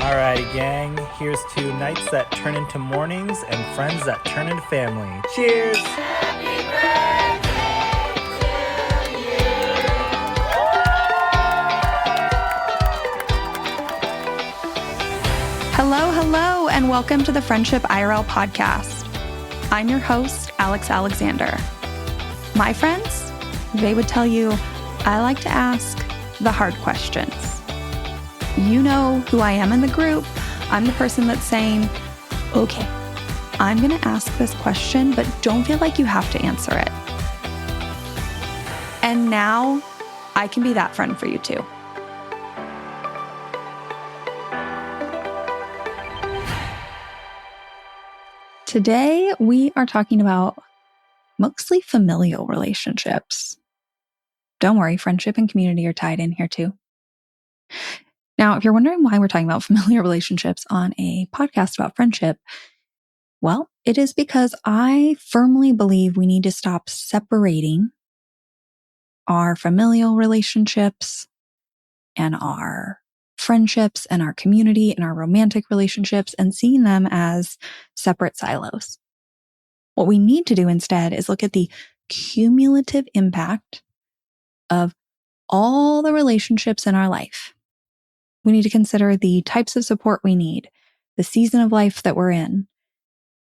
Alrighty, gang. Here's to nights that turn into mornings and friends that turn into family. Cheers! Hello, and welcome to the Friendship IRL podcast. I'm your host, Alex Alexander. My friends, they would tell you I like to ask the hard questions. You know who I am in the group. I'm the person that's saying, okay, I'm going to ask this question, but don't feel like you have to answer it. And now I can be that friend for you too. Today, we are talking about mostly familial relationships. Don't worry, friendship and community are tied in here too. Now, if you're wondering why we're talking about familial relationships on a podcast about friendship, well, it is because I firmly believe we need to stop separating our familial relationships and our friendships and our community and our romantic relationships and seeing them as separate silos. What we need to do instead is look at the cumulative impact of all the relationships in our life. We need to consider the types of support we need, the season of life that we're in,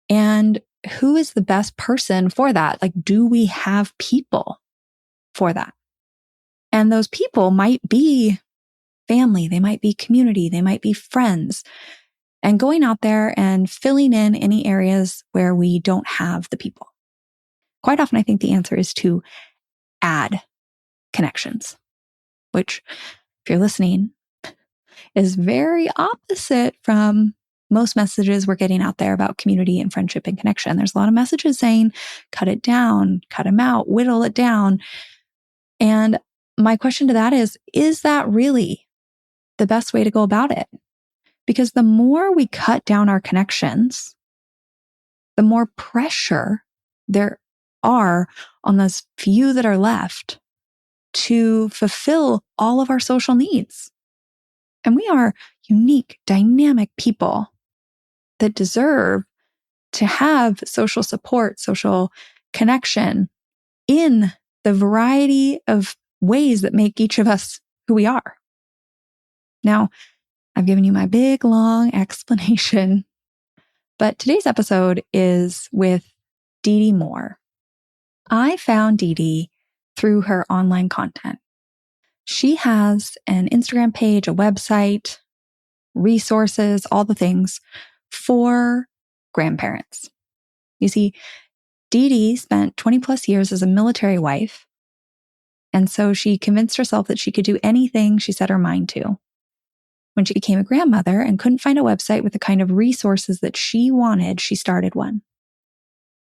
and who is the best person for that? Like, do we have people for that? And those people might be family, they might be community, they might be friends, and going out there and filling in any areas where we don't have the people. Quite often, I think the answer is to add connections, which, if you're listening, is very opposite from most messages we're getting out there about community and friendship and connection. There's a lot of messages saying, cut it down, cut them out, whittle it down. And my question to that is that really the best way to go about it? Because the more we cut down our connections, the more pressure there are on those few that are left to fulfill all of our social needs. And we are unique, dynamic people that deserve to have social support, social connection in the variety of ways that make each of us who we are. Now, I've given you my big, long explanation, but today's episode is with DeeDee Moore. I found DeeDee through her online content. She has an Instagram page, a website, resources, all the things for grandparents. You see, DeeDee spent 20 plus years as a military wife. And so she convinced herself that she could do anything she set her mind to. When she became a grandmother and couldn't find a website with the kind of resources that she wanted, she started one.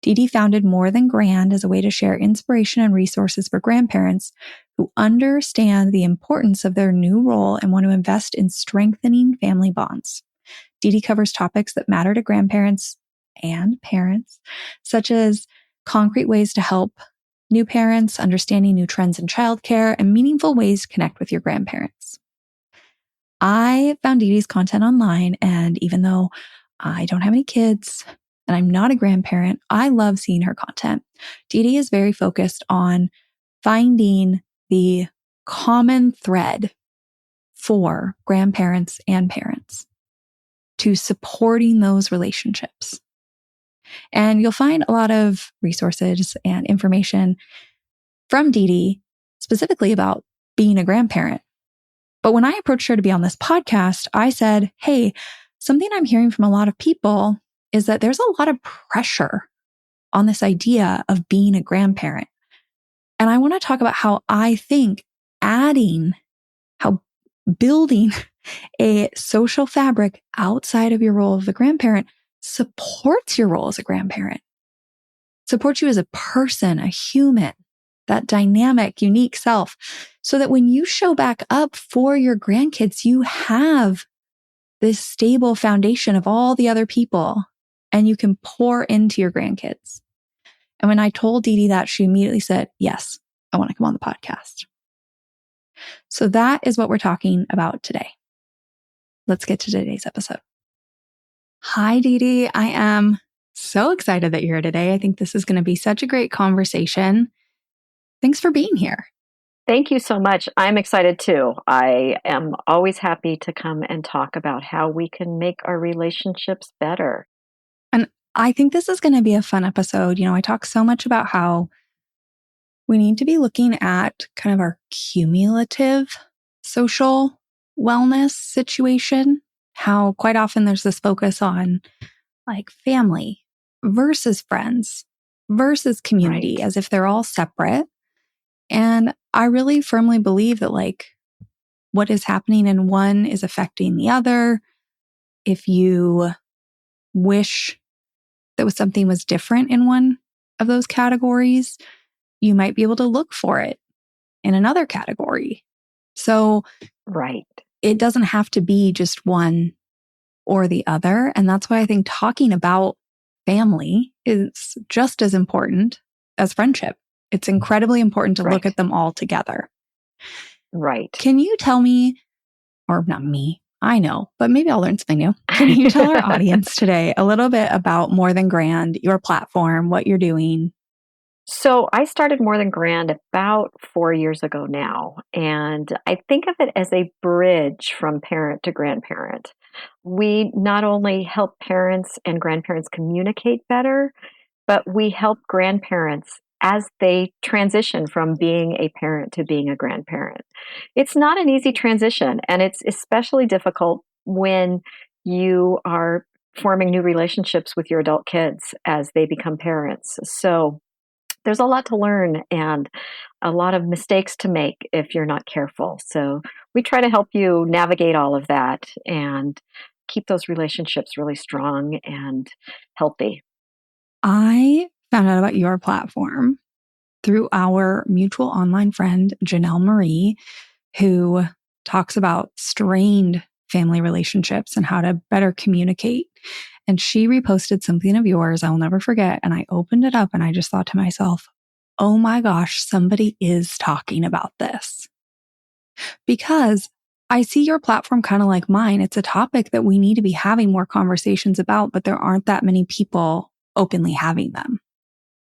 DeeDee founded More Than Grand as a way to share inspiration and resources for grandparents who understand the importance of their new role and want to invest in strengthening family bonds. DeeDee covers topics that matter to grandparents and parents, such as concrete ways to help new parents, understanding new trends in childcare, and meaningful ways to connect with your grandparents. I found DeeDee's content online, and even though I don't have any kids, and I'm not a grandparent, I love seeing her content. DeeDee is very focused on finding the common thread for grandparents and parents to supporting those relationships. And you'll find a lot of resources and information from DeeDee specifically about being a grandparent. But when I approached her to be on this podcast, I said, hey, something I'm hearing from a lot of people is that there's a lot of pressure on this idea of being a grandparent. And I want to talk about how I think how building a social fabric outside of your role of a grandparent supports your role as a grandparent, supports you as a person, a human, that dynamic, unique self, so that when you show back up for your grandkids, you have this stable foundation of all the other people and you can pour into your grandkids. And when I told DeeDee that, she immediately said, yes, I want to come on the podcast. So that is what we're talking about today. let's get to today's episode. Hi, DeeDee. I am so excited that you're here today. I think this is going to be such a great conversation. Thanks for being here. Thank you so much. I'm excited too. I am always happy to come and talk about how we can make our relationships better. And I think this is going to be a fun episode. I talk so much about how we need to be looking at kind of our cumulative social wellness situation, how quite often there's this focus on like family versus friends versus community, Right. as if they're all separate. And I really firmly believe that like what is happening in one is affecting the other. If you wish that something was different in one of those categories, you might be able to look for it in another category. So Right. it doesn't have to be just one or the other. And that's why I think talking about family is just as important as friendship. It's incredibly important to look Right. at them all together. Right. Can you tell me, or not me, I know, but maybe I'll learn something new. Can you tell our audience today a little bit about More Than Grand, your platform, what you're doing? So I started More Than Grand about 4 years ago now, and I think of it as a bridge from parent to grandparent. We not only help parents and grandparents communicate better, but we help grandparents as they transition from being a parent to being a grandparent. It's not an easy transition, and it's especially difficult when you are forming new relationships with your adult kids as they become parents. So there's a lot to learn and a lot of mistakes to make if you're not careful. So we try to help you navigate all of that and keep those relationships really strong and healthy. I found out about your platform through our mutual online friend, Janelle Marie, who talks about strained family relationships and how to better communicate. And she reposted something of yours I'll never forget. And I opened it up and I just thought to myself, oh my gosh, somebody is talking about this. Because I see your platform kind of like mine. It's a topic that we need to be having more conversations about, but there aren't that many people openly having them.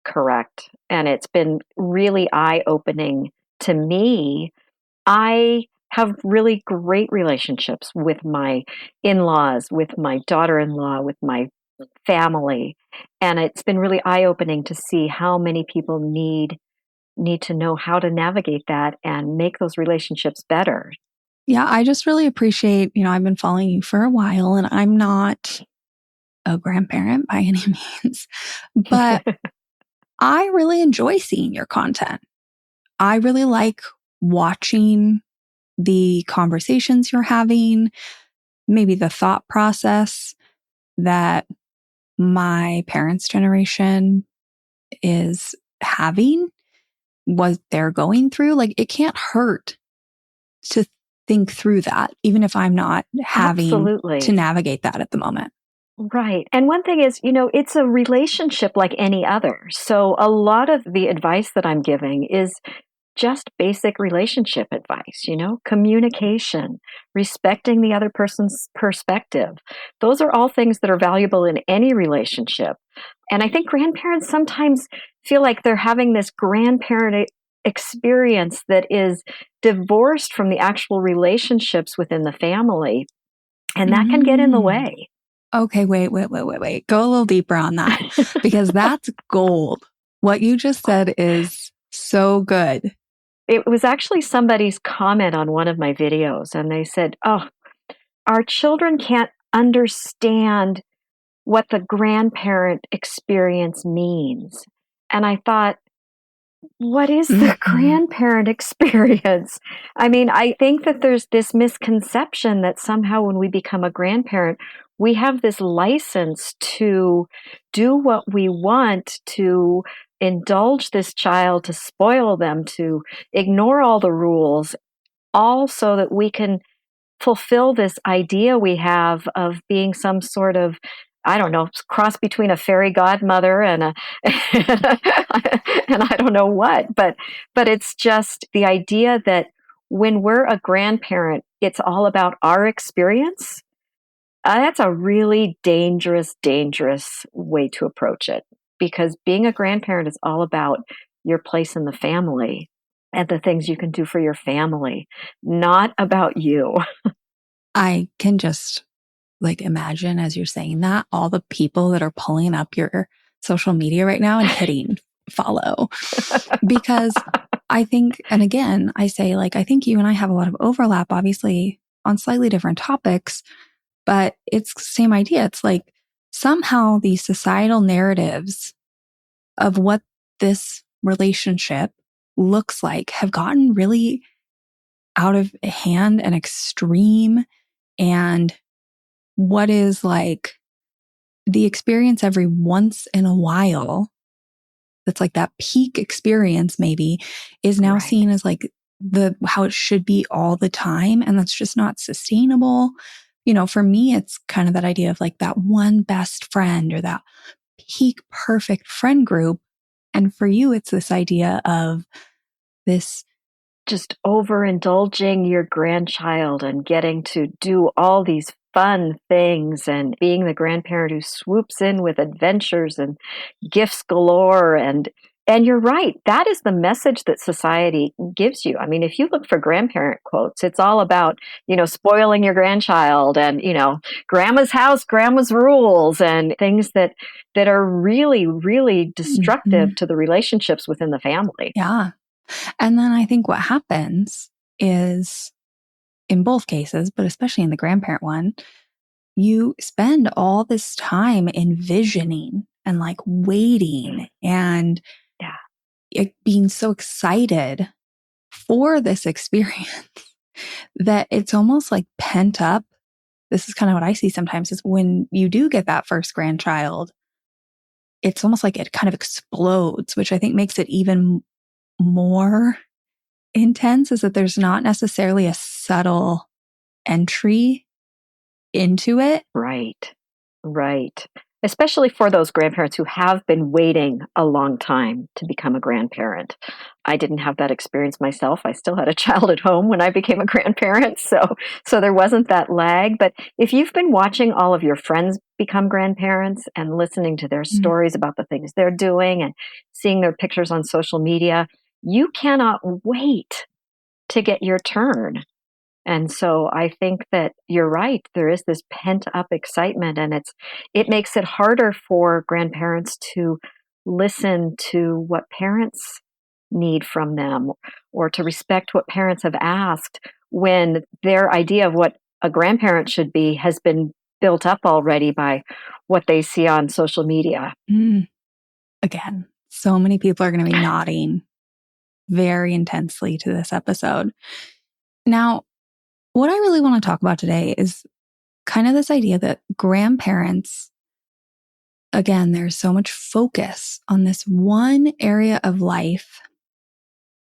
Correct. And it's been really eye-opening to me. I have really great relationships with my in-laws, with my daughter-in-law, with my family. And it's been really eye-opening to see how many people need to know how to navigate that and make those relationships better. Yeah, I just really appreciate, I've been following you for a while and I'm not a grandparent by any means, but I really enjoy seeing your content. I really like watching the conversations you're having, maybe the thought process that my parents' generation is having, what they're going through. Like it can't hurt to think through that, even if I'm not having Absolutely. to navigate that at the moment. Right. And one thing is, it's a relationship like any other. So a lot of the advice that I'm giving is just basic relationship advice, communication, respecting the other person's perspective. Those are all things that are valuable in any relationship. And I think grandparents sometimes feel like they're having this grandparent experience that is divorced from the actual relationships within the family. And that can get in the way. Okay, wait. Go a little deeper on that because that's gold. What you just said is so good. It was actually somebody's comment on one of my videos, and they said, "Oh, our children can't understand what the grandparent experience means." And I thought, what is the grandparent experience? I mean, I think that there's this misconception that somehow when we become a grandparent, we have this license to do what we want, to indulge this child, to spoil them, to ignore all the rules, all so that we can fulfill this idea we have of being some sort of, I don't know, cross between a fairy godmother and a and I don't know what, but it's just the idea that when we're a grandparent, it's all about our experience That's a really dangerous, dangerous way to approach it, because being a grandparent is all about your place in the family and the things you can do for your family, not about you. I can just like imagine as you're saying that, all the people that are pulling up your social media right now and hitting follow. Because I think, and again, I say like, I think you and I have a lot of overlap, obviously on slightly different topics, but it's the same idea. It's like somehow these societal narratives of what this relationship looks like have gotten really out of hand and extreme. And what is like the experience every once in a while, that's like that peak experience maybe, is now Right. seen as like how it should be all the time. And that's just not sustainable. You know, for me, it's kind of that idea of like that one best friend or that peak perfect friend group. And for you, it's this idea of this Just overindulging your grandchild and getting to do all these fun things and being the grandparent who swoops in with adventures and gifts galore. And you're right, that is the message that society gives you. I mean, if you look for grandparent quotes, it's all about, spoiling your grandchild and, grandma's house, grandma's rules, and things that are really, really destructive to the relationships within the family. Yeah. And then I think what happens is, in both cases, but especially in the grandparent one, you spend all this time envisioning and like waiting and being so excited for this experience that it's almost like pent up. This is kind of what I see sometimes is when you do get that first grandchild, it's almost like it kind of explodes, which I think makes it even more intense, is that there's not necessarily a subtle entry into it. Right. Especially for those grandparents who have been waiting a long time to become a grandparent. I didn't have that experience myself. I still had a child at home when I became a grandparent. So there wasn't that lag. But if you've been watching all of your friends become grandparents and listening to their stories about the things they're doing and seeing their pictures on social media, you cannot wait to get your turn. And so I think that you're right. There is this pent up excitement, and it makes it harder for grandparents to listen to what parents need from them or to respect what parents have asked when their idea of what a grandparent should be has been built up already by what they see on social media. Again, so many people are going to be nodding very intensely to this episode. Now, what I really want to talk about today is kind of this idea that grandparents, again, there's so much focus on this one area of life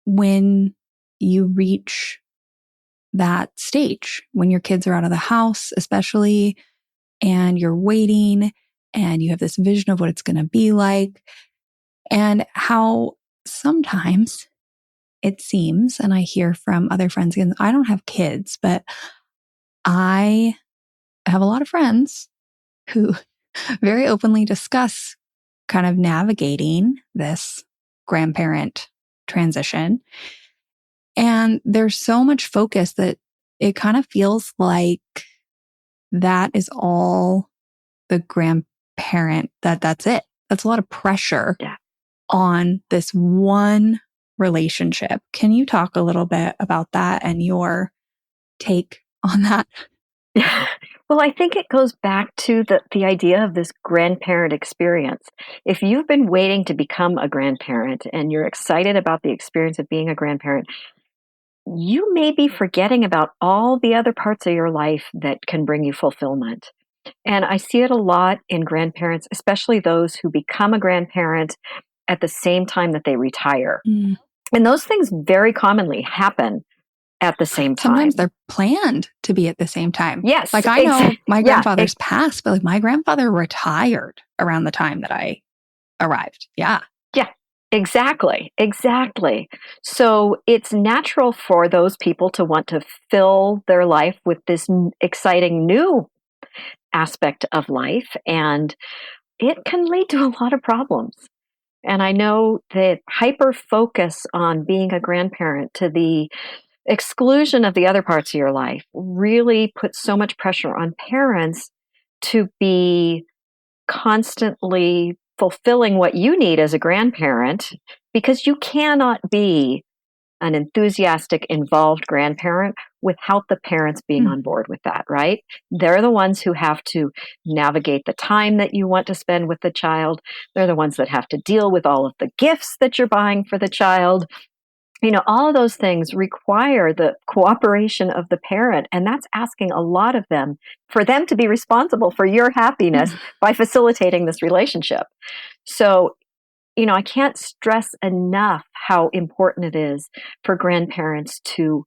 when you reach that stage, when your kids are out of the house, especially, and you're waiting and you have this vision of what it's going to be like, and how sometimes it seems, and I hear from other friends, again, I don't have kids, but I have a lot of friends who very openly discuss kind of navigating this grandparent transition. And there's so much focus that it kind of feels like that is all the grandparent, that's it. That's a lot of pressure on this one relationship. Can you talk a little bit about that and your take on that? Well, I think it goes back to the idea of this grandparent experience. If you've been waiting to become a grandparent and you're excited about the experience of being a grandparent, you may be forgetting about all the other parts of your life that can bring you fulfillment. And I see it a lot in grandparents, especially those who become a grandparent at the same time that they retire. And those things very commonly happen at the same time. Sometimes they're planned to be at the same time. Yes. Like I know my grandfather's passed, but like my grandfather retired around the time that I arrived. Yeah. Yeah, exactly. So it's natural for those people to want to fill their life with this exciting new aspect of life, and it can lead to a lot of problems. And I know that hyper focus on being a grandparent to the exclusion of the other parts of your life really puts so much pressure on parents to be constantly fulfilling what you need as a grandparent, because you cannot be an enthusiastic, involved grandparent without the parents being on board with that, right? They're the ones who have to navigate the time that you want to spend with the child. They're the ones that have to deal with all of the gifts that you're buying for the child. All of those things require the cooperation of the parent, and that's asking a lot of them for them to be responsible for your happiness by facilitating this relationship. So, I can't stress enough how important it is for grandparents to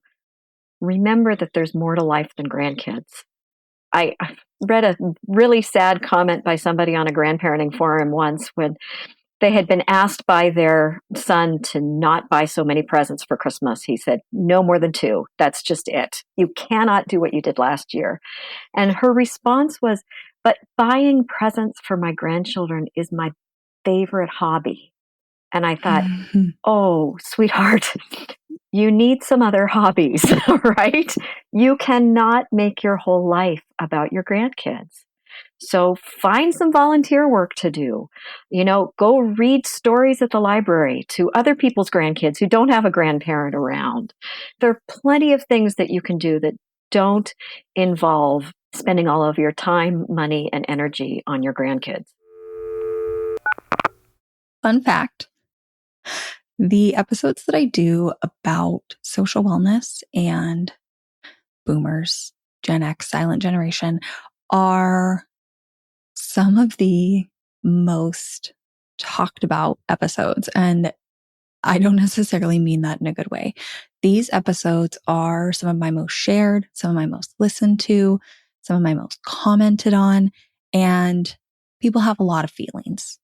remember that there's more to life than grandkids. I read a really sad comment by somebody on a grandparenting forum once when they had been asked by their son to not buy so many presents for Christmas. He said, no more than 2. That's just it. You cannot do what you did last year. And her response was, but buying presents for my grandchildren is my favorite hobby. And I thought, oh, sweetheart, you need some other hobbies, right? You cannot make your whole life about your grandkids. So find some volunteer work to do. Go read stories at the library to other people's grandkids who don't have a grandparent around. There are plenty of things that you can do that don't involve spending all of your time, money, and energy on your grandkids. Fun fact. The episodes that I do about social wellness and boomers, Gen X, silent generation, are some of the most talked about episodes. And I don't necessarily mean that in a good way. These episodes are some of my most shared, some of my most listened to, some of my most commented on, and people have a lot of feelings.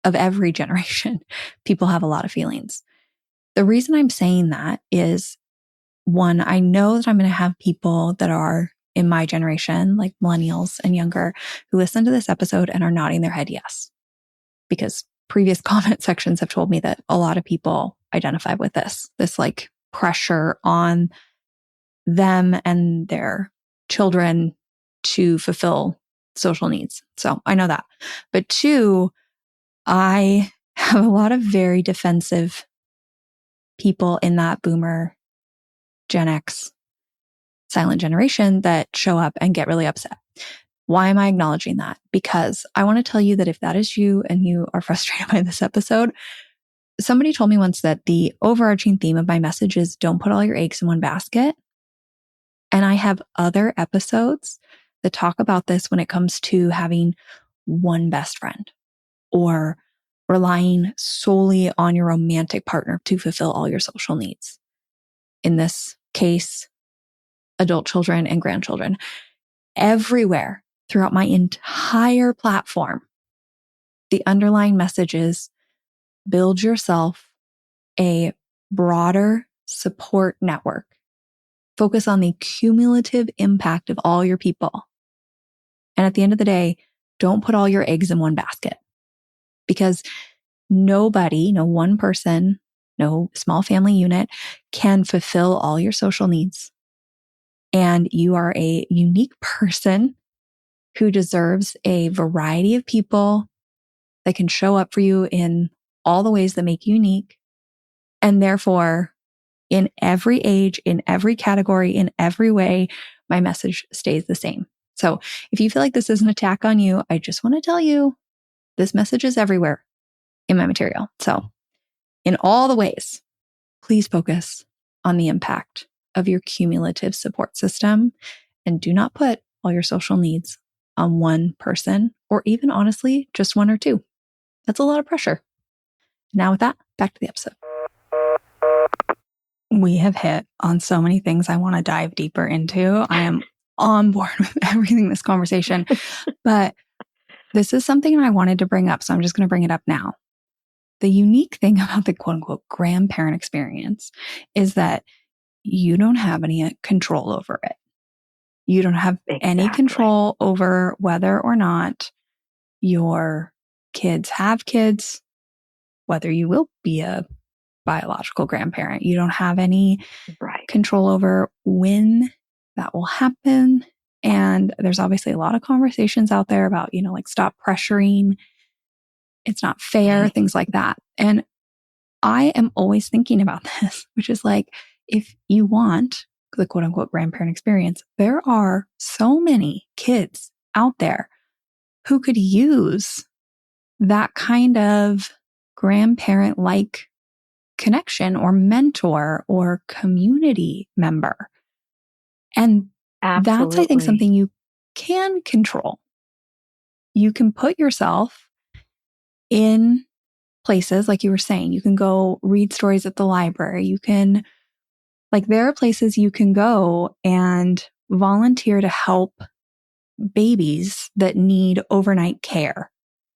Of every generation, people have a lot of feelings. The reason I'm saying that is, one, I know that I'm going to have people that are in my generation, like millennials and younger, who listen to this episode and are nodding their head yes. Because previous comment sections have told me that a lot of people identify with this like pressure on them and their children to fulfill social needs. So I know that. But 2, I have a lot of very defensive people in that boomer, Gen X, silent generation that show up and get really upset. Why am I acknowledging that? Because I want to tell you that if that is you and you are frustrated by this episode, somebody told me once that the overarching theme of my message is don't put all your eggs in one basket. And I have other episodes that talk about this when it comes to having one best friend or relying solely on your romantic partner to fulfill all your social needs. In this case, adult children and grandchildren. Everywhere throughout my entire platform, the underlying message is build yourself a broader support network. Focus on the cumulative impact of all your people. And at the end of the day, don't put all your eggs in one basket, because nobody, no one person, no small family unit can fulfill all your social needs. And you are a unique person who deserves a variety of people that can show up for you in all the ways that make you unique. And therefore, in every age, in every category, in every way, my message stays the same. So if you feel like this is an attack on you, I just want to tell you this message is everywhere in my material. So in all the ways, please focus on the impact of your cumulative support system and do not put all your social needs on one person, or even honestly, just 1 or 2. That's a lot of pressure. Now with that, back to the episode. We have hit on so many things I want to dive deeper into. I am on board with everything in this conversation, but this is something I wanted to bring up. So I'm just going to bring it up now. The unique thing about the quote unquote grandparent experience is that you don't have any control over it. You don't have any Exactly. control over whether or not your kids have kids, whether you will be a biological grandparent. You don't have any Right. control over when that will happen. And there's obviously a lot of conversations out there about, like stop pressuring. It's not fair, things like that. And I am always thinking about this, which is like, if you want the quote unquote grandparent experience, there are so many kids out there who could use that kind of grandparent like connection or mentor or community member. And that's, I think, Absolutely. something you can control. You can put yourself in places, like you were saying, you can go read stories at the library. You can, there are places you can go and volunteer to help babies that need overnight care.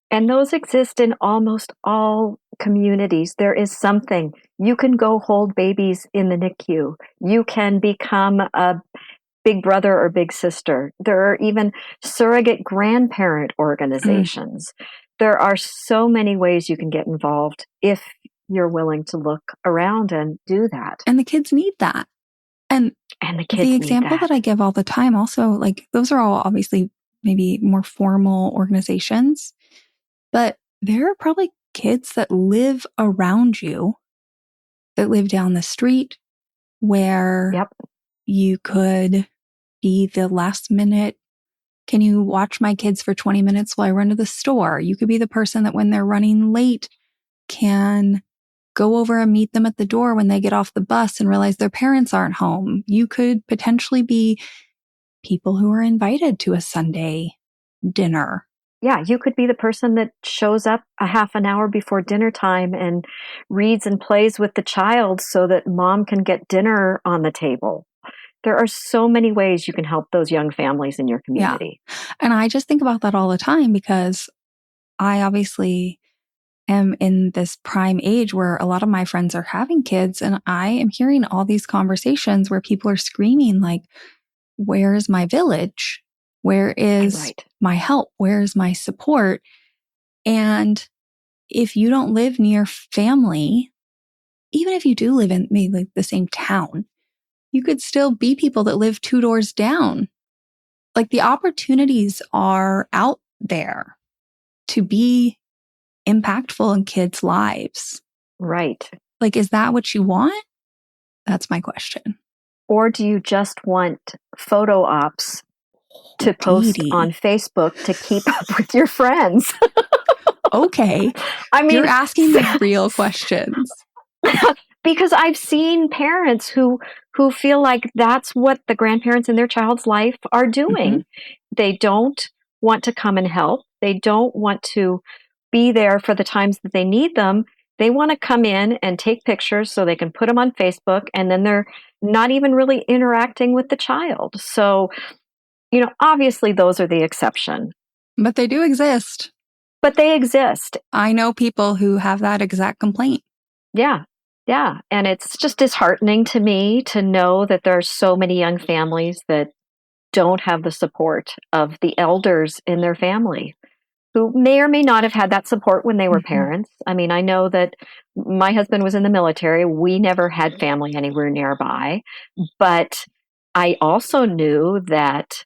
And those exist in almost all communities. There is something. You can go hold babies in the NICU. You can become a big brother or big sister. There are even surrogate grandparent organizations. There are so many ways you can get involved if you're willing to look around and do that. And the kids need that. And the kids the need example that I give all the time also, those are all obviously maybe more formal organizations, but there are probably kids that live around you, that live down the street, where Yep. you could be the last minute. Can you watch my kids for 20 minutes while I run to the store? You could be the person that when they're running late can go over and meet them at the door when they get off the bus and realize their parents aren't home. You could potentially be people who are invited to a Sunday dinner. Yeah, you could be the person that shows up a half an hour before dinner time and reads and plays with the child so that mom can get dinner on the table. There are so many ways you can help those young families in your community. Yeah. And I just think about that all the time because I obviously am in this prime age where a lot of my friends are having kids, and I am hearing all these conversations where people are screaming like, where is my village? Where is my help? Where is my support? And if you don't live near family, even if you do live in maybe the same town, you could still be people that live 2 doors down. The opportunities are out there to be impactful in kids' lives. Right. Is that what you want? That's my question. Or do you just want photo ops to post DeeDee. on Facebook to keep up with your friends? Okay. I mean, you're asking the real questions. Because I've seen parents who feel like that's what the grandparents in their child's life are doing. Mm-hmm. They don't want to come and help. They don't want to be there for the times that they need them. They want to come in and take pictures so they can put them on Facebook, and then they're not even really interacting with the child. So, obviously those are the exception. But they do exist. But they exist. I know people who have that exact complaint. Yeah. Yeah. And it's just disheartening to me to know that there are so many young families that don't have the support of the elders in their family who may or may not have had that support when they were parents. I mean, I know that my husband was in the military. We never had family anywhere nearby. But I also knew that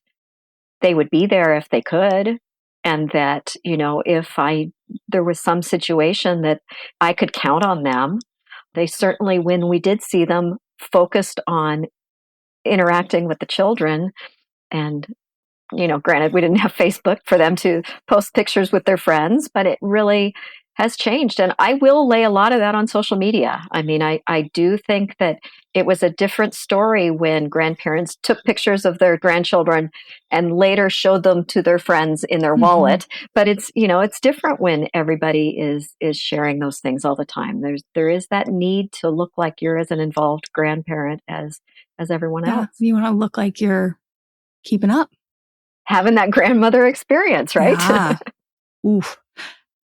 they would be there if they could. And that, if there was some situation that I could count on them. They certainly, when we did see them, focused on interacting with the children. And, granted, we didn't have Facebook for them to post pictures with their friends, but it really has changed. And I will lay a lot of that on social media. I mean, I do think that it was a different story when grandparents took pictures of their grandchildren and later showed them to their friends in their wallet. But it's, it's different when everybody is sharing those things all the time. There is that need to look like you're as an involved grandparent as everyone else. You want to look like you're keeping up. Having that grandmother experience, right? Yeah. Oof.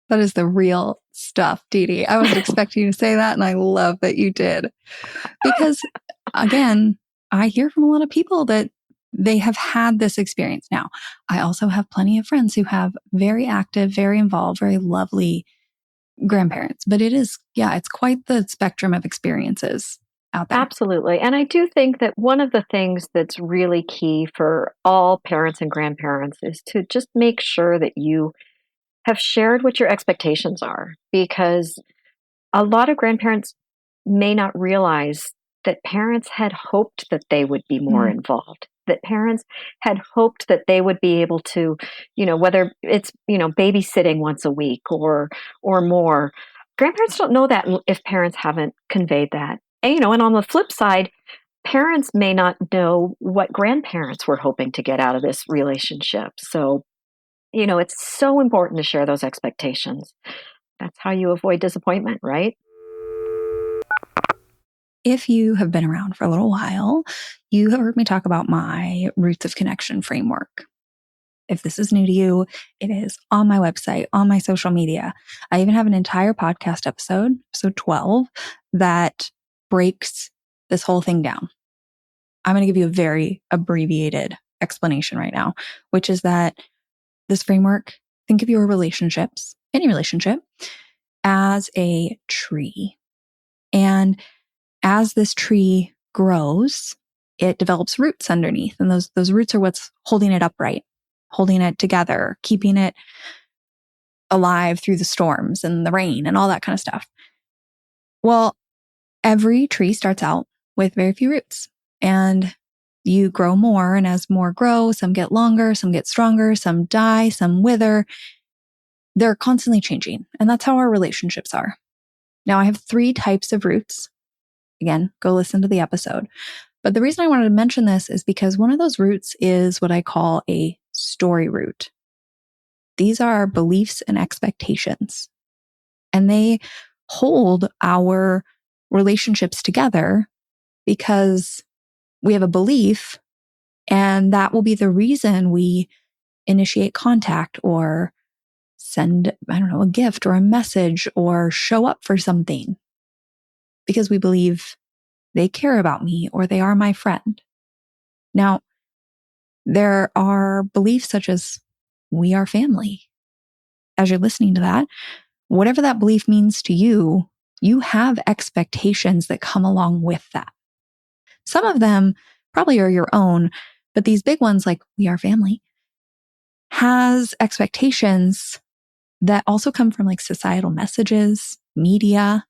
That is the real stuff, DeeDee. I wasn't expecting you to say that, and I love that you did. Because, again, I hear from a lot of people that they have had this experience. Now, I also have plenty of friends who have very active, very involved, very lovely grandparents, but it's quite the spectrum of experiences out there. Absolutely. And I do think that one of the things that's really key for all parents and grandparents is to just make sure that you have shared what your expectations are, because a lot of grandparents may not realize that parents had hoped that they would be more involved, that parents had hoped that they would be able to, whether it's, babysitting once a week or more. Grandparents don't know that if parents haven't conveyed that. And, and on the flip side, parents may not know what grandparents were hoping to get out of this relationship. So, it's so important to share those expectations. That's how you avoid disappointment, right? If you have been around for a little while, you have heard me talk about my Roots of Connection framework. If this is new to you, it is on my website, on my social media. I even have an entire podcast episode 12, that breaks this whole thing down. I'm going to give you a very abbreviated explanation right now, which is that this framework, think of your relationships, any relationship, as a tree. And as this tree grows, it develops roots underneath. And those roots are what's holding it upright, holding it together, keeping it alive through the storms and the rain and all that kind of stuff. Well, every tree starts out with very few roots, and you grow more. And as more grow, some get longer, some get stronger, some die, some wither. They're constantly changing. And that's how our relationships are. Now, I have 3 types of roots. Again, go listen to the episode. But the reason I wanted to mention this is because one of those roots is what I call a story root. These are beliefs and expectations, and they hold our relationships together because we have a belief, and that will be the reason we initiate contact or send, a gift or a message or show up for something, because we believe they care about me or they are my friend. Now, there are beliefs such as we are family. As you're listening to that, whatever that belief means to you, you have expectations that come along with that. Some of them probably are your own, but these big ones like we are family has expectations that also come from like societal messages, media,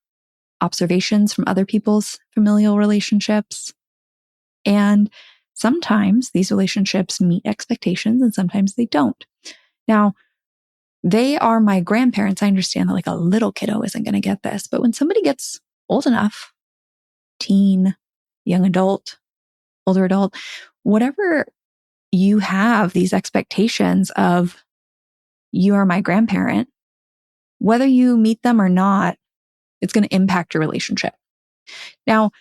observations from other people's familial relationships. And sometimes these relationships meet expectations and sometimes they don't. Now, they are my grandparents. I understand that like a little kiddo isn't going to get this, but when somebody gets old enough, teen, young adult, older adult, whatever, you have these expectations of you are my grandparent, whether you meet them or not, it's going to impact your relationship. Now,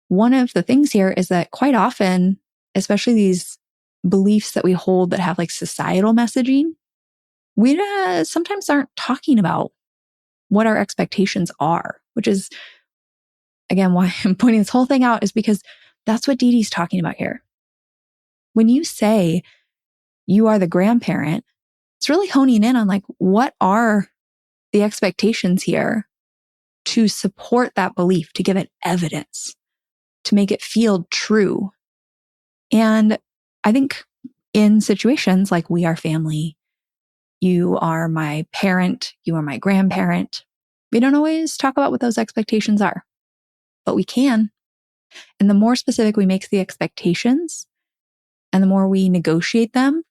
one of the things here is that quite often, especially these beliefs that we hold that have like societal messaging, we sometimes aren't talking about what our expectations are, which is, again, why I'm pointing this whole thing out, is because that's what DeeDee's talking about here. When you say you are the grandparent, it's really honing in on like, what are the expectations here to support that belief, to give it evidence, to make it feel true. And I think in situations like we are family, you are my parent, you are my grandparent, we don't always talk about what those expectations are, but we can. And the more specific we make the expectations and the more we negotiate them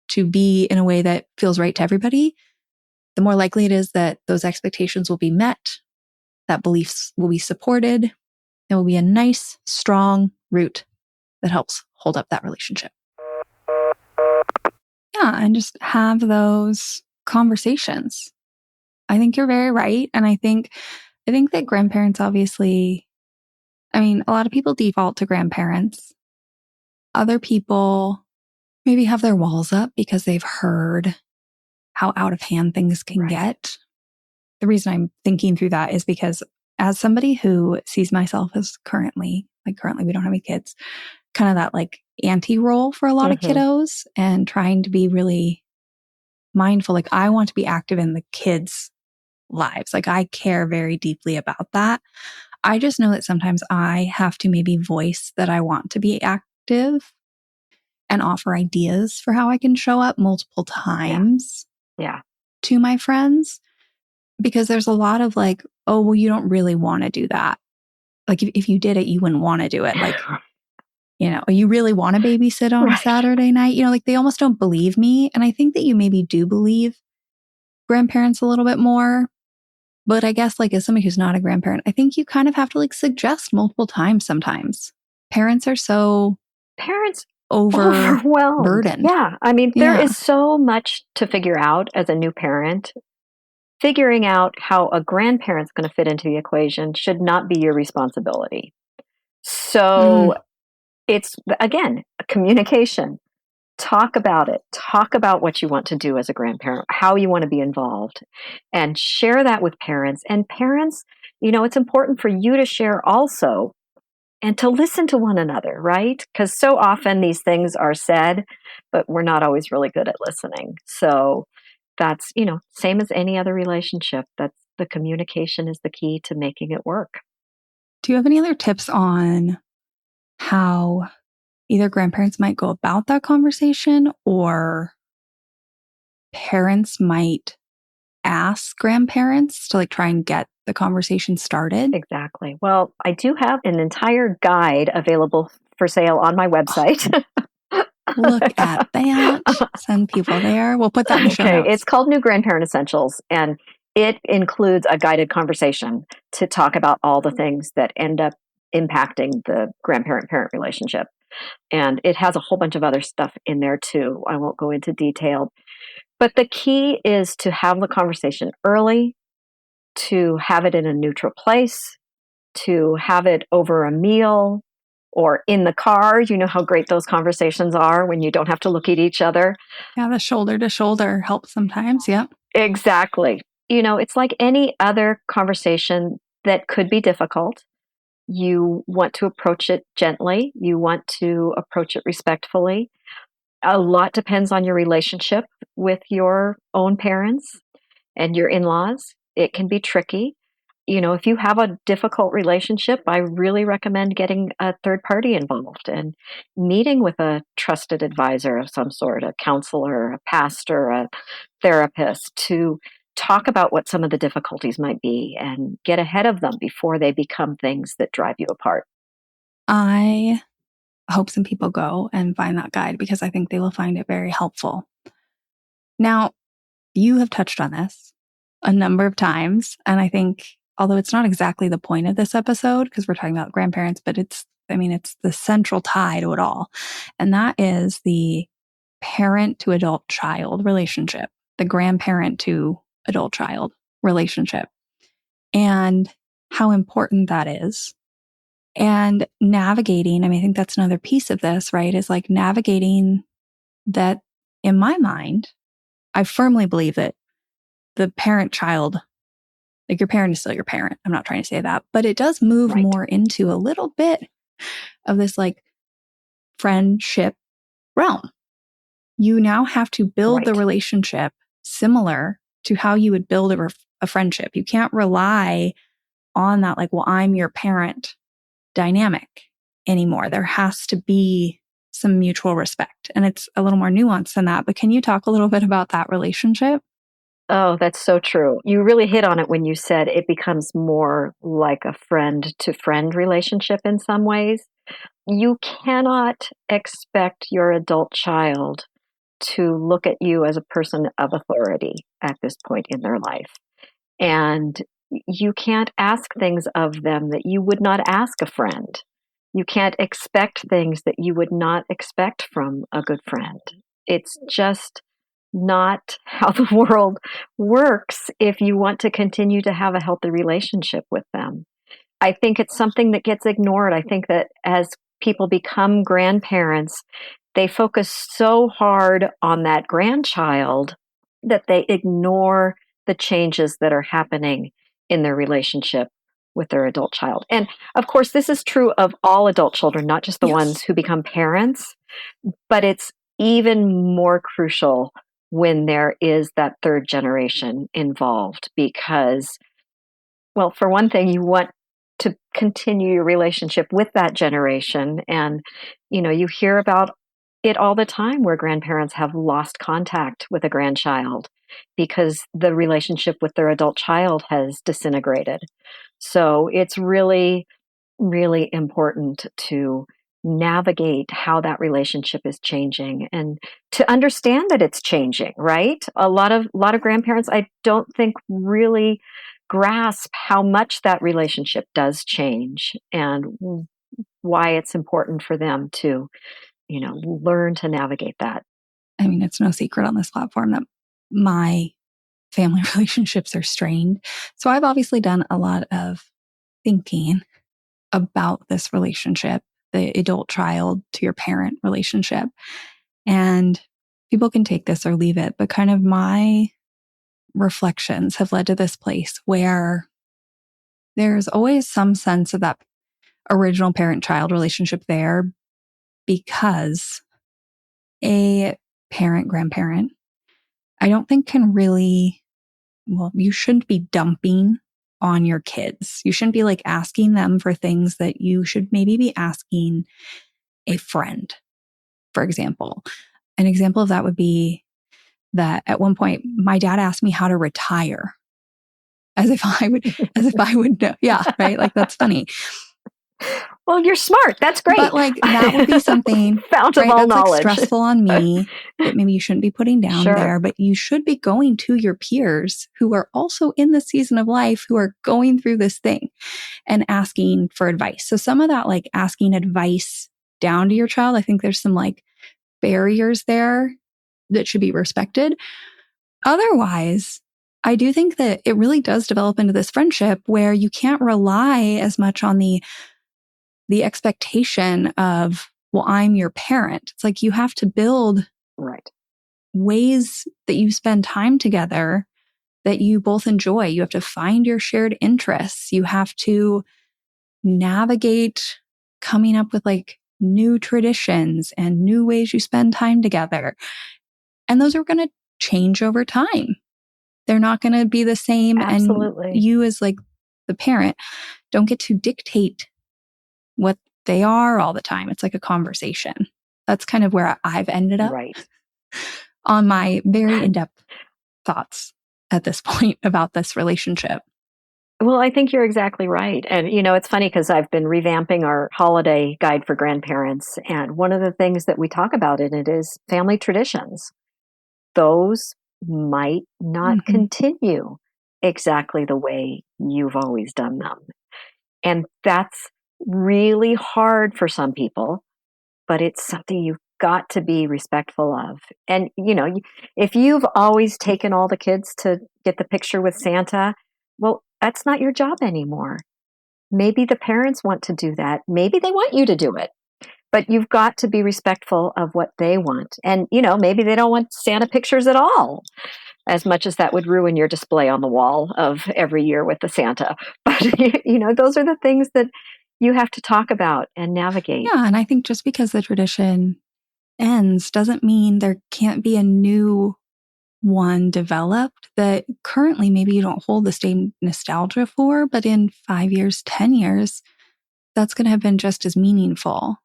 to be in a way that feels right to everybody, the more likely it is that those expectations will be met, that beliefs will be supported. There will be a nice, strong root that helps hold up that relationship. Yeah, and just have those conversations. I think you're very right. And I think that grandparents, obviously, a lot of people default to grandparents. Other people maybe have their walls up because they've heard how out of hand things can get. The reason I'm thinking through that is because as somebody who sees myself as currently we don't have any kids, kind of that like auntie role for a lot of kiddos and trying to be really mindful. Like I want to be active in the kids' lives. Like I care very deeply about that. I just know that sometimes I have to maybe voice that I want to be active and offer ideas for how I can show up multiple times to my friends, because there's a lot of like, oh, well, you don't really want to do that. Like if you did it, you wouldn't want to do it. Like, you know, you really want to babysit on a Saturday night? You know, like they almost don't believe me. And I think that you maybe do believe grandparents a little bit more. But I guess like as somebody who's not a grandparent, I think you kind of have to like suggest multiple times sometimes. Parents are so overwhelmed. Yeah. I mean, there is so much to figure out as a new parent. Figuring out how a grandparent's going to fit into the equation should not be your responsibility. So it's, again, communication. Talk about it. Talk about what you want to do as a grandparent, how you want to be involved, and share that with parents. And parents, you know, it's important for you to share also and to listen to one another, right? Because so often these things are said, but we're not always really good at listening. So that's, you know, same as any other relationship. That's the communication is the key to making it work. Do you have any other tips on how either grandparents might go about that conversation or parents might ask grandparents to like try and get the conversation started? Exactly. Well, I do have an entire guide available for sale on my website. Look at that. Send people there. We'll put that in the show notes. It's called New Grandparent Essentials, and it includes a guided conversation to talk about all the things that end up impacting the grandparent-parent relationship. And it has a whole bunch of other stuff in there too. I won't go into detail. But the key is to have the conversation early, to have it in a neutral place, to have it over a meal or in the car. You know how great those conversations are when you don't have to look at each other. Yeah, the shoulder to shoulder helps sometimes. Yep. Exactly. You know, it's like any other conversation that could be difficult. You want to approach it gently. You want to approach it respectfully. A lot depends on your relationship with your own parents and your in-laws. It can be tricky. You know, if you have a difficult relationship, I really recommend getting a third party involved and meeting with a trusted advisor of some sort, a counselor, a pastor, a therapist, to talk about what some of the difficulties might be and get ahead of them before they become things that drive you apart. I hope some people go and find that guide because I think they will find it very helpful. Now, you have touched on this a number of times, and I think, although it's not exactly the point of this episode because we're talking about grandparents, but it's the central tie to it all. And that is the parent to adult child relationship, the grandparent to adult child relationship, and how important that is. And navigating, I think that's another piece of this, right? Is like navigating that. In my mind, I firmly believe that the parent child, like your parent is still your parent. I'm not trying to say that, but it does move more into a little bit of this like friendship realm. You now have to build the relationship similar to how you would build a friendship. You can't rely on that, like, well, I'm your parent dynamic anymore. There has to be some mutual respect. And it's a little more nuanced than that. But can you talk a little bit about that relationship? Oh, that's so true. You really hit on it when you said it becomes more like a friend to friend relationship in some ways. You cannot expect your adult child to look at you as a person of authority at this point in their life. And you can't ask things of them that you would not ask a friend. You can't expect things that you would not expect from a good friend. It's just not how the world works if you want to continue to have a healthy relationship with them. I think it's something that gets ignored. I think that as people become grandparents, they focus so hard on that grandchild that they ignore the changes that are happening in their relationship with their adult child. And of course, this is true of all adult children, not just the Yes. ones who become parents, but it's even more crucial when there is that third generation involved because, well, for one thing, you want to continue your relationship with that generation. And, you hear about it all the time where grandparents have lost contact with a grandchild because the relationship with their adult child has disintegrated. So it's really, really important to navigate how that relationship is changing and to understand that it's changing, right? A lot of grandparents I don't think really grasp how much that relationship does change and why it's important for them to, learn to navigate that. I mean, it's no secret on this platform that my family relationships are strained. So I've obviously done a lot of thinking about this relationship, the adult child to your parent relationship. And people can take this or leave it, but kind of my reflections have led to this place where there's always some sense of that original parent child relationship there because a parent, grandparent, I don't think can really, well, you shouldn't be dumping on your kids. You shouldn't be like asking them for things that you should maybe be asking a friend, for example. An example of that would be that at one point, my dad asked me how to retire as if I would know. Yeah, right. Like that's funny. Well, you're smart. That's great. But like that would be something, fount of right? all That's knowledge. like stressful on me that maybe you shouldn't be putting down Sure. there, but you should be going to your peers who are also in the season of life who are going through this thing and asking for advice. So some of that, like asking advice down to your child, I think there's some like barriers there that should be respected. Otherwise, I do think that it really does develop into this friendship where you can't rely as much on the expectation of, well, I'm your parent. It's like you have to build Right. ways that you spend time together that you both enjoy. You have to find your shared interests. You have to navigate coming up with like new traditions and new ways you spend time together. And those are going to change over time. They're not going to be the same. Absolutely. And you as like the parent don't get to dictate what they are all the time. It's like a conversation. That's kind of where I've ended up Right. on my very in-depth thoughts at this point about this relationship. Well, I think you're exactly right. And, it's funny because I've been revamping our holiday guide for grandparents. And one of the things that we talk about in it is family traditions. Those might not continue exactly the way you've always done them. And that's really hard for some people, but it's something you've got to be respectful of. And, if you've always taken all the kids to get the picture with Santa, well, that's not your job anymore. Maybe the parents want to do that. Maybe they want you to do it. But you've got to be respectful of what they want. And, maybe they don't want Santa pictures at all, as much as that would ruin your display on the wall of every year with the Santa. But, those are the things that you have to talk about and navigate. Yeah. And I think just because the tradition ends doesn't mean there can't be a new one developed that currently maybe you don't hold the same nostalgia for, but in 5 years, 10 years, that's going to have been just as meaningful.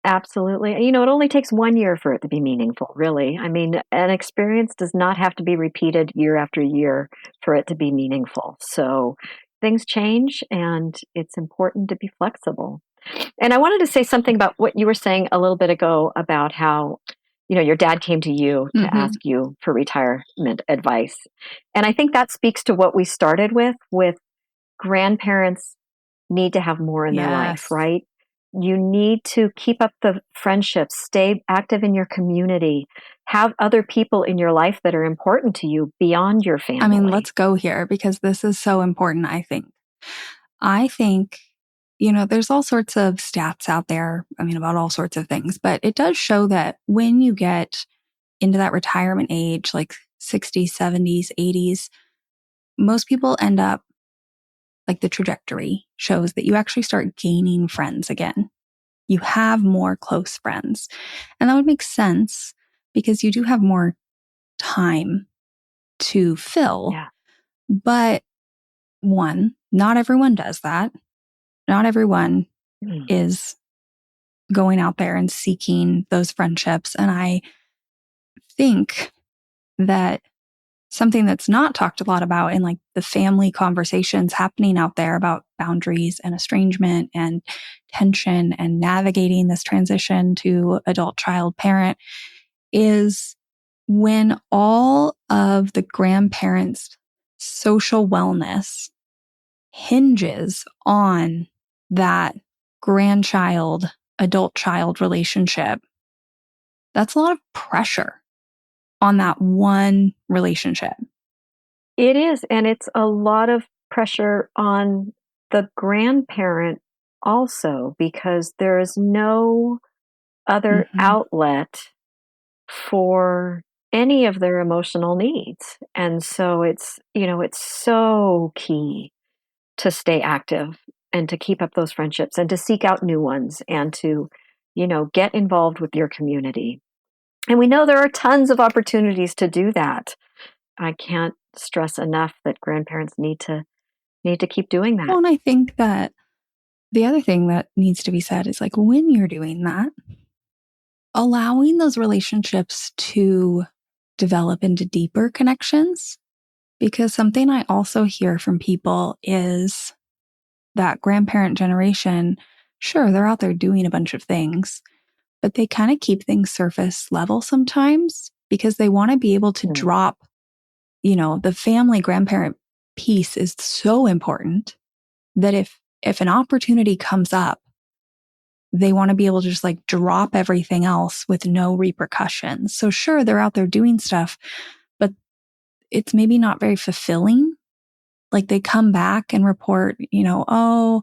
Absolutely. It only takes 1 year for it to be meaningful, really. I mean, an experience does not have to be repeated year after year for it to be meaningful. So things change and it's important to be flexible. And I wanted to say something about what you were saying a little bit ago about how, your dad came to you to ask you for retirement advice. And I think that speaks to what we started with grandparents need to have more in their life, right? You need to keep up the friendships, stay active in your community, have other people in your life that are important to you beyond your family. I mean, let's go here because this is so important, I think. There's all sorts of stats out there, about all sorts of things, but it does show that when you get into that retirement age, like 60s, 70s, 80s, most people end up like the trajectory shows that you actually start gaining friends again. You have more close friends. And that would make sense because you do have more time to fill. Yeah. But one, not everyone does that. Not everyone is going out there and seeking those friendships. And I think that something that's not talked a lot about in like the family conversations happening out there about boundaries and estrangement and tension and navigating this transition to adult child parent is when all of the grandparents' social wellness hinges on that grandchild, adult child relationship. That's a lot of pressure on that one relationship. It is. And it's a lot of pressure on the grandparent also, because there is no other outlet for any of their emotional needs. And so it's so key to stay active and to keep up those friendships and to seek out new ones and to, get involved with your community. And we know there are tons of opportunities to do that. I can't stress enough that grandparents need to keep doing that. Well, and I think that the other thing that needs to be said is like when you're doing that, allowing those relationships to develop into deeper connections. Because something I also hear from people is that grandparent generation, sure, they're out there doing a bunch of things, but they kind of keep things surface level sometimes because they want to be able to drop, the family grandparent piece is so important that if an opportunity comes up, they want to be able to just like drop everything else with no repercussions. So sure, they're out there doing stuff, but it's maybe not very fulfilling. Like they come back and report, oh,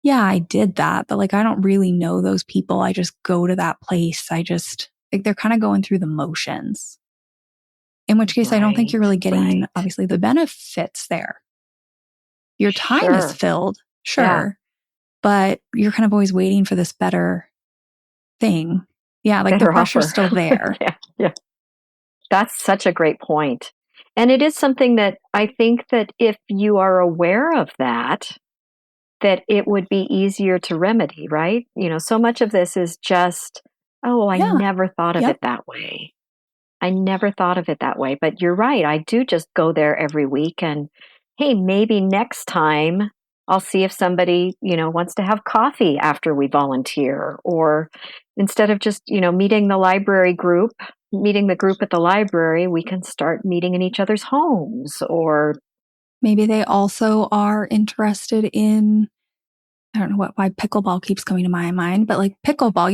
yeah, I did that, but like I don't really know those people. I just go to that place. I just like they're kind of going through the motions. In which case, I don't think you're really getting obviously the benefits there. Your time is filled, sure, but you're kind of always waiting for this better thing. Yeah, like the pressure's still there. Yeah. That's such a great point. And it is something that I think that if you are aware of that it would be easier to remedy, right? So much of this is just, oh, I never thought of it that way. I never thought of it that way. But you're right. I do just go there every week and, hey, maybe next time I'll see if somebody, wants to have coffee after we volunteer, or instead of just, meeting the group at the library, we can start meeting in each other's homes. Or maybe they also are interested in, I don't know why pickleball keeps coming to my mind, but like pickleball,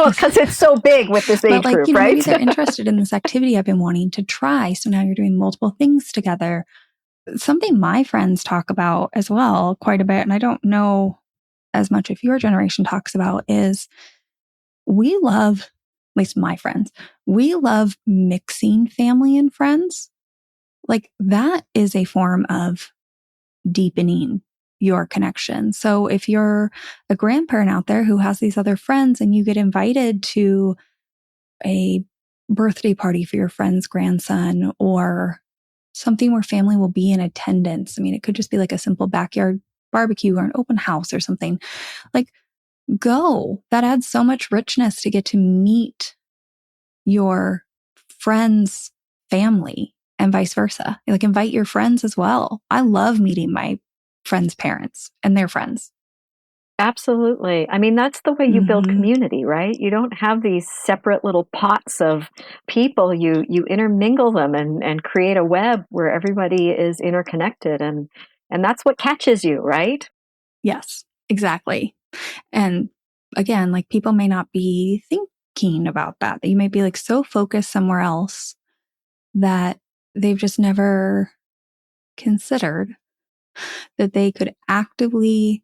because it's so big with this age group, right? Maybe they're interested in this activity I've been wanting to try. So now you're doing multiple things together. Something my friends talk about as well quite a bit, and I don't know as much if your generation talks about, is we love, at least my friends, we love mixing family and friends. Like that is a form of deepening your connection. So if you're a grandparent out there who has these other friends and you get invited to a birthday party for your friend's grandson or something where family will be in attendance. I mean, it could just be like a simple backyard barbecue or an open house or something. Like, go. That adds so much richness to get to meet your friend's family and vice versa. Like, invite your friends as well. I love meeting my friends' parents and their friends. Absolutely. I mean, that's the way you build community, right? You don't have these separate little pots of people. You intermingle them and create a web where everybody is interconnected, and that's what catches you, right? Yes, exactly. And again, like people may not be thinking about that. You may be like so focused somewhere else that they've just never considered that they could actively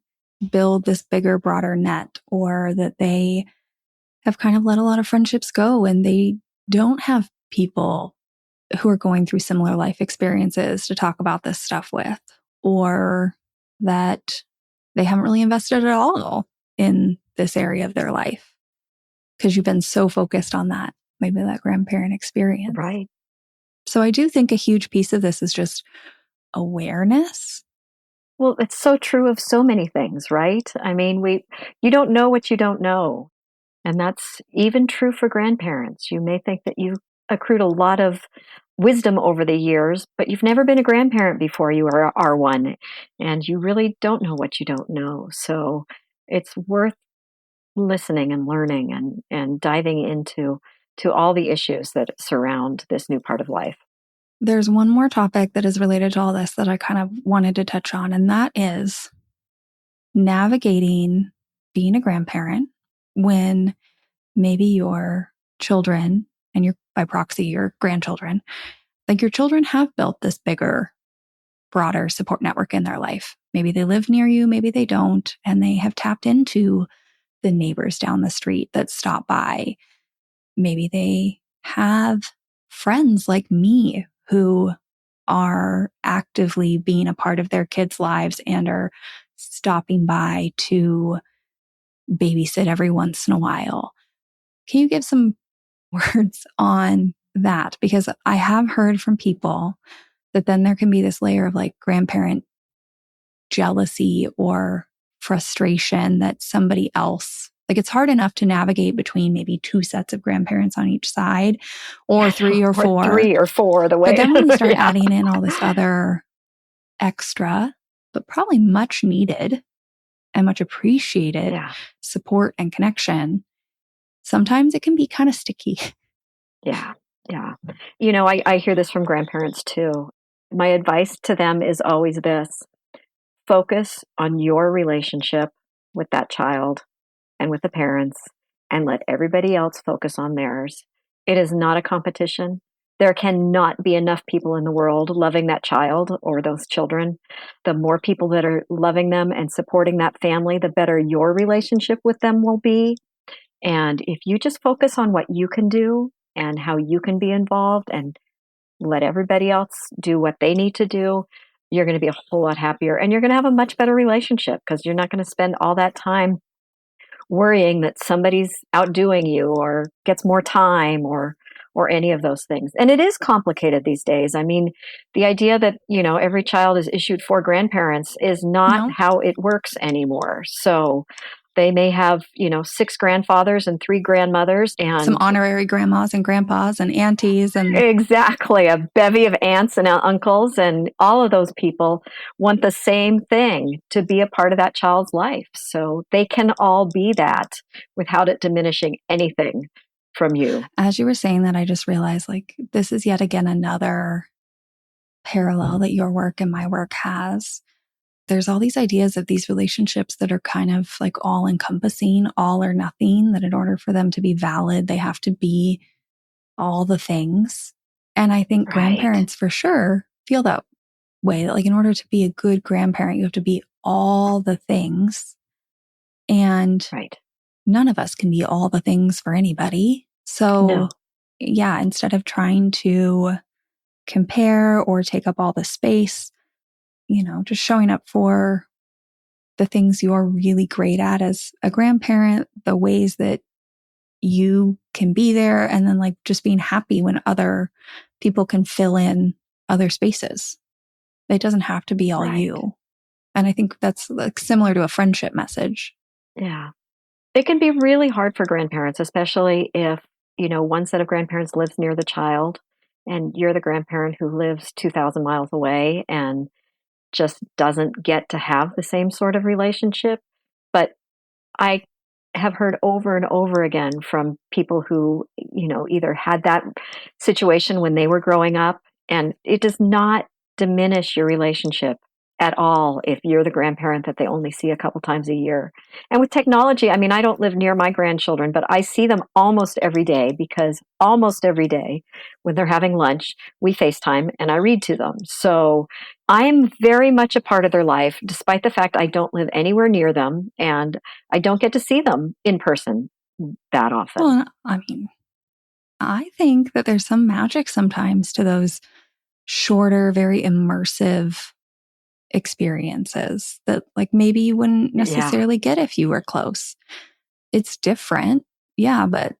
build this bigger, broader net, or that they have kind of let a lot of friendships go and they don't have people who are going through similar life experiences to talk about this stuff with, or that they haven't really invested at all in this area of their life because you've been so focused on that, maybe that grandparent experience. Right. So I do think a huge piece of this is just awareness. Well, it's so true of so many things, right? I mean, you don't know what you don't know. And that's even true for grandparents. You may think that you've accrued a lot of wisdom over the years, but you've never been a grandparent before you are one. And you really don't know what you don't know. So it's worth listening and learning and diving into all the issues that surround this new part of life. There's one more topic that is related to all this that I kind of wanted to touch on, and that is navigating being a grandparent when maybe your children and your, by proxy, your grandchildren, like your children have built this bigger, broader support network in their life. Maybe they live near you, maybe they don't, and they have tapped into the neighbors down the street that stop by. Maybe they have friends like me who are actively being a part of their kids' lives and are stopping by to babysit every once in a while. Can you give some words on that? Because I have heard from people that then there can be this layer of like grandparent jealousy or frustration that somebody else, like it's hard enough to navigate between maybe two sets of grandparents on each side or three or four. Three or four, the way. But then when we start adding in all this other extra, but probably much needed and much appreciated support and connection, sometimes it can be kind of sticky. Yeah. Yeah. You know, I hear this from grandparents too. My advice to them is always this: focus on your relationship with that child and with the parents, and let everybody else focus on theirs. It is not a competition. There cannot be enough people in the world loving that child or those children. The more people that are loving them and supporting that family, the better your relationship with them will be. And if you just focus on what you can do and how you can be involved and let everybody else do what they need to do, you're going to be a whole lot happier, and you're going to have a much better relationship because you're not going to spend all that time worrying that somebody's outdoing you or gets more time or any of those things. And it is complicated these days. I mean, the idea that, you know, every child is issued 4 grandparents is not how it works anymore. So they may have, you know, 6 grandfathers and 3 grandmothers and some honorary grandmas and grandpas and aunties and exactly a bevy of aunts and uncles, and all of those people want the same thing, to be a part of that child's life. So they can all be that without it diminishing anything from you. As you were saying that, I just realized like this is yet again another parallel that your work and my work has. There's all these ideas of these relationships that are kind of like all encompassing, all or nothing, that in order for them to be valid, they have to be all the things. And I think grandparents for sure feel that way, that like in order to be a good grandparent, you have to be all the things. And none of us can be all the things for anybody. So yeah, instead of trying to compare or take up all the space, you know, just showing up for the things you're really great at as a grandparent, the ways that you can be there, and then like just being happy when other people can fill in other spaces. It doesn't have to be all you. And I think that's like similar to a friendship message. Yeah. It can be really hard for grandparents, especially if, you know, one set of grandparents lives near the child and you're the grandparent who lives 2,000 miles away and just doesn't get to have the same sort of relationship. But I have heard over and over again from people who, you know, either had that situation when they were growing up, and it does not diminish your relationship at all if you're the grandparent that they only see a couple times a year. And with technology, I mean, I don't live near my grandchildren, but I see them almost every day, because almost every day when they're having lunch, we FaceTime and I read to them. So I'm very much a part of their life, despite the fact I don't live anywhere near them and I don't get to see them in person that often. Well, I mean, I think that there's some magic sometimes to those shorter, very immersive experiences that like maybe you wouldn't necessarily get if you were close. It's different. Yeah, but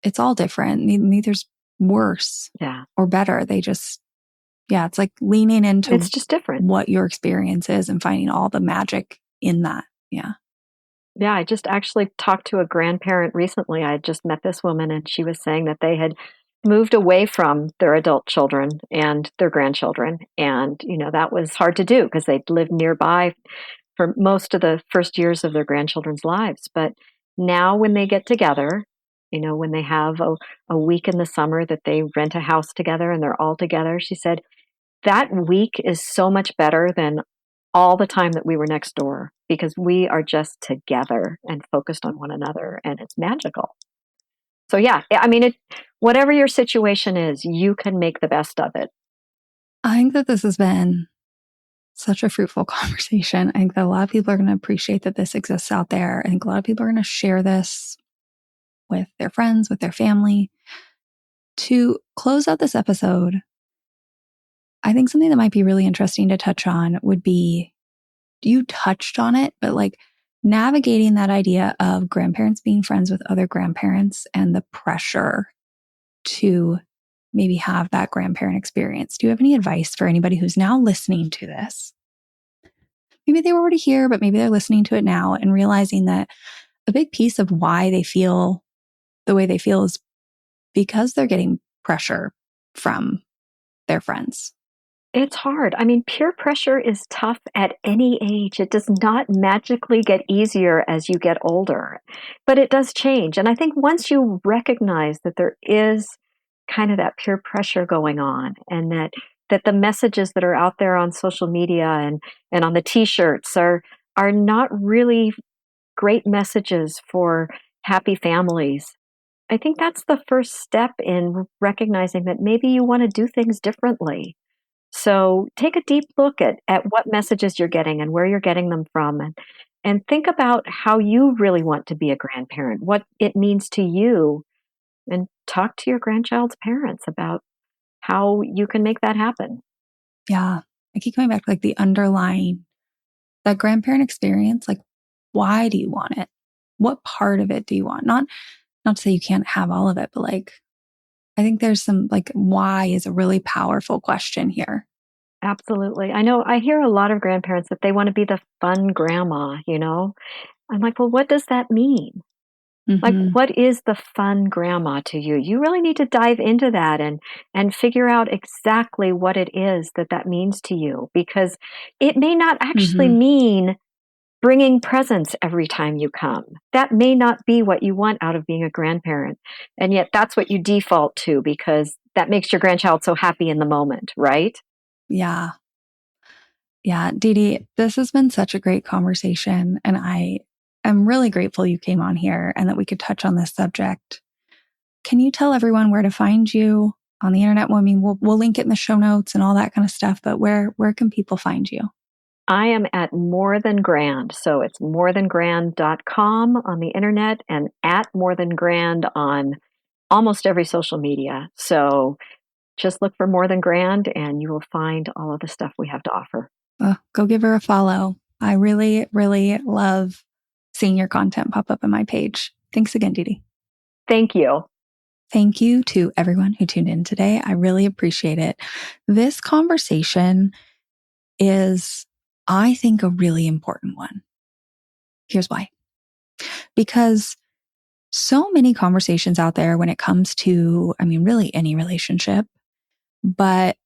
it's all different. Neither's worse or better. They just, it's like leaning into it's just different. What your experience is and finding all the magic in that. Yeah. Yeah, I just actually talked to a grandparent recently. I had just met this woman and she was saying that they had moved away from their adult children and their grandchildren. And, that was hard to do because they'd lived nearby for most of the first years of their grandchildren's lives. But now when they get together, when they have a week in the summer that they rent a house together and they're all together, she said, that week is so much better than all the time that we were next door because we are just together and focused on one another and it's magical. So yeah, I mean, whatever your situation is, you can make the best of it. I think that this has been such a fruitful conversation. I think that a lot of people are going to appreciate that this exists out there. I think a lot of people are going to share this with their friends, with their family. To close out this episode, I think something that might be really interesting to touch on would be, you touched on it, but like navigating that idea of grandparents being friends with other grandparents and the pressure to maybe have that grandparent experience. Do you have any advice for anybody who's now listening to this? Maybe they were already here, but maybe they're listening to it now and realizing that a big piece of why they feel the way they feel is because they're getting pressure from their friends. It's hard. I mean, peer pressure is tough at any age. It does not magically get easier as you get older, but it does change. And I think once you recognize that there is kind of that peer pressure going on and that the messages that are out there on social media and on the t-shirts are not really great messages for happy families. I think that's the first step in recognizing that maybe you want to do things differently. So take a deep look at what messages you're getting and where you're getting them from and think about how you really want to be a grandparent, what it means to you, and talk to your grandchild's parents about how you can make that happen. Yeah. I keep coming back to like the underlying, that grandparent experience. Like, why do you want it? What part of it do you want? Not to say you can't have all of it, but like, I think there's some like, why is a really powerful question here. Absolutely. I know I hear a lot of grandparents that they want to be the fun grandma, I'm like, well, what does that mean? Like, what is the fun grandma to you? You really need to dive into that and figure out exactly what it is that means to you, because it may not actually mean bringing presents every time you come. That may not be what you want out of being a grandparent. And yet that's what you default to because that makes your grandchild so happy in the moment, right? Yeah. Yeah. DeeDee, this has been such a great conversation. And I am really grateful you came on here and that we could touch on this subject. Can you tell everyone where to find you on the internet? Well, I mean, we'll link it in the show notes and all that kind of stuff, but where can people find you? I am at More Than Grand. So it's morethangrand.com on the internet and at More Than Grand on almost every social media. So just look for More Than Grand and you will find all of the stuff we have to offer. Go give her a follow. I really, really love seeing your content pop up on my page. Thanks again, DeeDee. Thank you. Thank you to everyone who tuned in today. I really appreciate it. This conversation is, I think, a really important one. Here's why. Because so many conversations out there when it comes to, I mean, really any relationship, but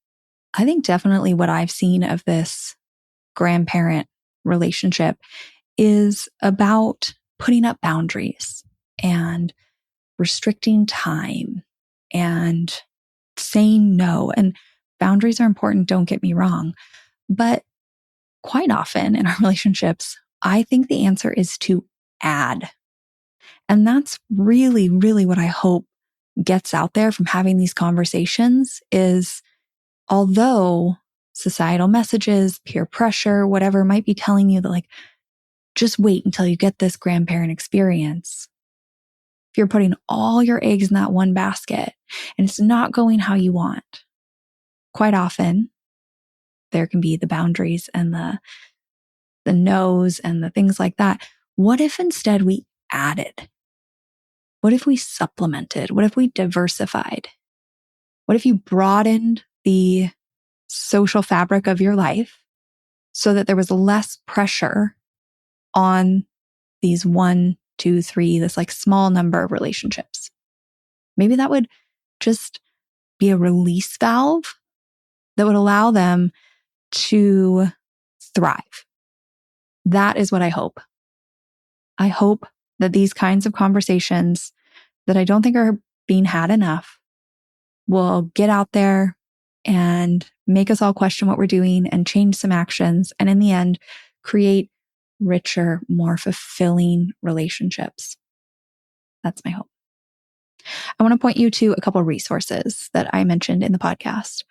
I think definitely what I've seen of this grandparent relationship is about putting up boundaries and restricting time and saying no. And boundaries are important, don't get me wrong. But quite often in our relationships, I think the answer is to add. And that's really, really what I hope gets out there from having these conversations is, although societal messages, peer pressure, whatever might be telling you that like, just wait until you get this grandparent experience. If you're putting all your eggs in that one basket and it's not going how you want, quite often there can be the boundaries and the no's and the things like that. What if instead we added? What if we supplemented? What if we diversified? What if you broadened the social fabric of your life so that there was less pressure on these 1, 2, 3, this like small number of relationships? Maybe that would just be a release valve that would allow them to thrive. That is what I hope. I hope that these kinds of conversations that I don't think are being had enough will get out there and make us all question what we're doing and change some actions. And in the end, create richer, more fulfilling relationships. That's my hope. I want to point you to a couple of resources that I mentioned in the podcast.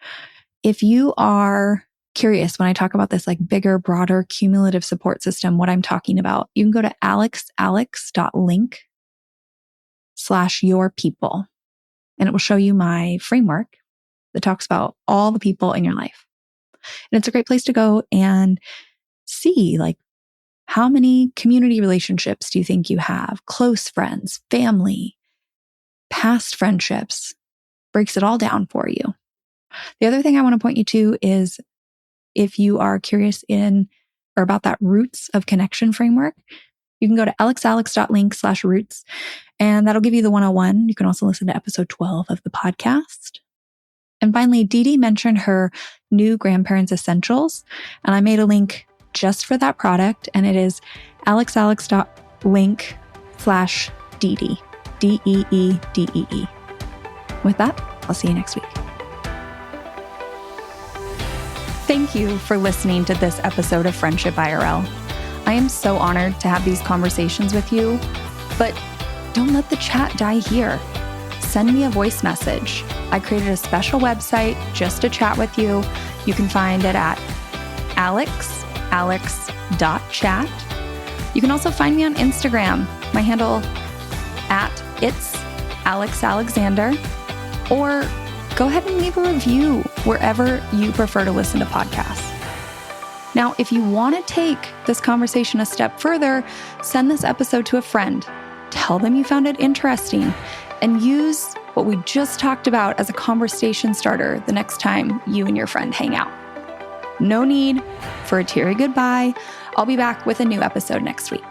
If you are curious when I talk about this like bigger, broader, cumulative support system, what I'm talking about, you can go to alexalex.link/yourpeople, and it will show you my framework that talks about all the people in your life. And it's a great place to go and see like how many community relationships do you think you have? Close friends, family, past friendships, breaks it all down for you. The other thing I want to point you to is if you are curious in or about that roots of connection framework, you can go to alexalex.link/roots, and that'll give you the 101. You can also listen to episode 12 of the podcast. And finally, DeeDee mentioned her new Grandparents Essentials, and I made a link just for that product, and it is alexalex.link/DeeDee, DEEDEE. With that, I'll see you next week. Thank you for listening to this episode of Friendship IRL. I am so honored to have these conversations with you, but don't let the chat die here. Send me a voice message. I created a special website just to chat with you. You can find it at alex.chat. You can also find me on Instagram. My handle at it's Alex Alexander, or go ahead and leave a review wherever you prefer to listen to podcasts. Now, if you want to take this conversation a step further, send this episode to a friend. Tell them you found it interesting and use what we just talked about as a conversation starter the next time you and your friend hang out. No need for a teary goodbye. I'll be back with a new episode next week.